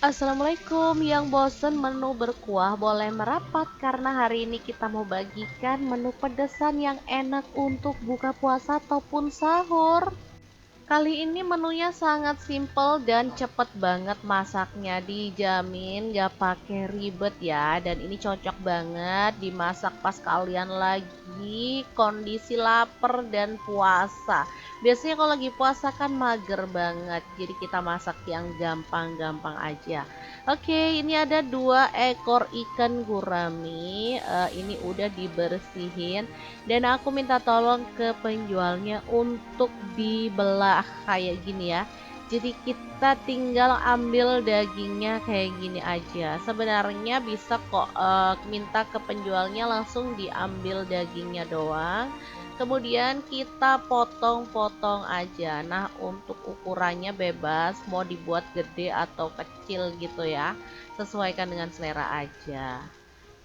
Assalamualaikum, yang bosen menu berkuah boleh merapat karena hari ini kita mau bagikan menu pedesan yang enak untuk buka puasa ataupun sahur. Kali ini menunya sangat simple dan cepet banget masaknya, dijamin gak pakai ribet ya. Dan ini cocok banget dimasak pas kalian lagi kondisi lapar dan puasa. Biasanya kalau lagi puasa kan mager banget, jadi kita masak yang gampang-gampang aja. Oke, ini ada 2 ekor ikan gurami. Ini udah dibersihin dan aku minta tolong ke penjualnya untuk dibelah kayak gini ya. Jadi kita tinggal ambil dagingnya kayak gini aja. Sebenarnya bisa kok minta ke penjualnya langsung diambil dagingnya doang. Kemudian kita potong-potong aja. Nah, untuk ukurannya bebas, mau dibuat gede atau kecil gitu ya. Sesuaikan dengan selera aja.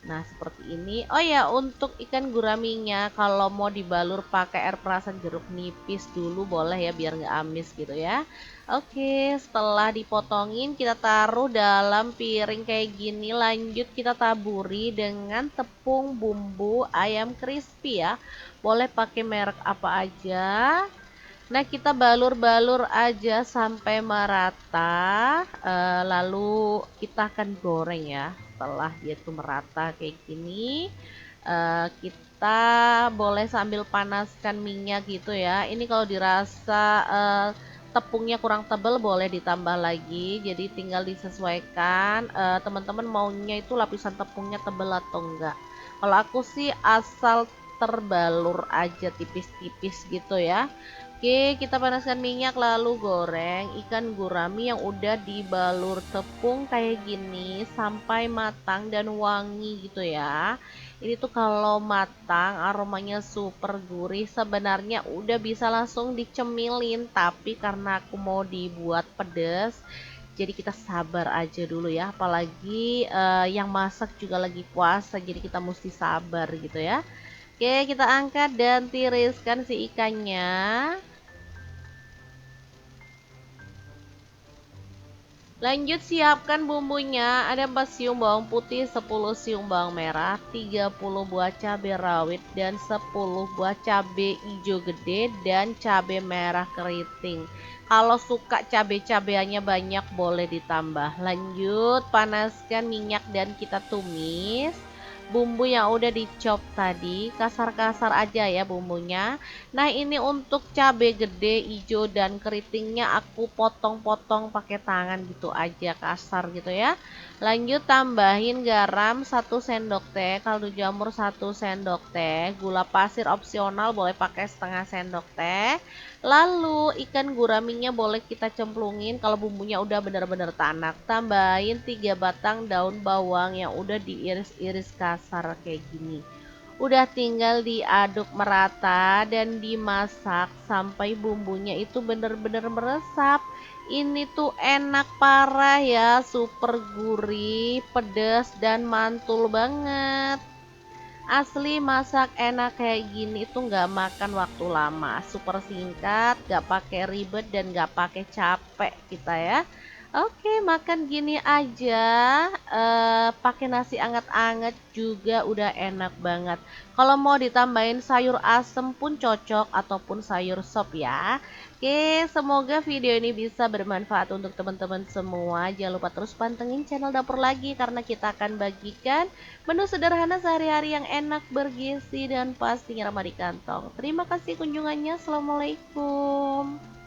Nah, seperti ini. Oh ya, untuk ikan guraminya kalau mau dibalur pakai air perasan jeruk nipis dulu boleh ya biar nggak amis gitu ya. Oke, setelah dipotongin kita taruh dalam piring kayak gini. Lanjut kita taburi dengan tepung bumbu ayam crispy ya. Boleh pakai merek apa aja. Nah, kita balur-balur aja sampai merata. Lalu kita akan goreng ya. Setelah dia tuh merata kayak gini, kita boleh sambil panaskan minyak gitu ya. Ini kalau dirasa tepungnya kurang tebal boleh ditambah lagi. Jadi tinggal disesuaikan. Teman-teman maunya itu lapisan tepungnya tebal atau enggak. Kalau aku sih asal terbalur aja tipis-tipis gitu ya. Oke, kita panaskan minyak lalu goreng ikan gurami yang udah dibalur tepung kayak gini sampai matang dan wangi gitu ya. Ini tuh kalau matang aromanya super gurih. Sebenarnya udah bisa langsung dicemilin, tapi karena aku mau dibuat pedes, jadi kita sabar aja dulu ya. Apalagi yang masak juga lagi puasa, jadi kita mesti sabar gitu ya. Oke, kita angkat dan tiriskan si ikannya. Lanjut siapkan bumbunya. Ada 4 siung bawang putih, 10 siung bawang merah, 30 buah cabai rawit dan 10 buah cabai hijau gede dan cabai merah keriting. Kalau suka cabai-cabeannya banyak boleh ditambah. Lanjut panaskan minyak dan kita tumis. Bumbu yang udah dicop tadi kasar-kasar aja ya bumbunya. Nah, ini untuk cabai gede, hijau dan keritingnya aku potong-potong pakai tangan gitu aja kasar gitu ya. Lanjut tambahin garam 1 sendok teh, kaldu jamur 1 sendok teh, gula pasir opsional boleh pakai setengah sendok teh. Lalu ikan guraminya boleh kita cemplungin kalau bumbunya udah bener-bener tanak. Tambahin 3 batang daun bawang yang udah diiris-iris kasar kayak gini. Udah tinggal diaduk merata dan dimasak sampai bumbunya itu bener-bener meresap. Ini tuh enak parah ya, super gurih, pedas dan mantul banget. Asli masak enak kayak gini tuh nggak makan waktu lama, super singkat, nggak pakai ribet dan nggak pakai capek kita ya. Oke, makan gini aja, pakai nasi anget-anget juga udah enak banget. Kalau mau ditambahin sayur asem pun cocok ataupun sayur sop ya. Oke, semoga video ini bisa bermanfaat untuk teman-teman semua. Jangan lupa terus pantengin channel Dapur Lagi karena kita akan bagikan menu sederhana sehari-hari yang enak, bergizi, dan pastinya ramah di kantong. Terima kasih kunjungannya. Assalamualaikum.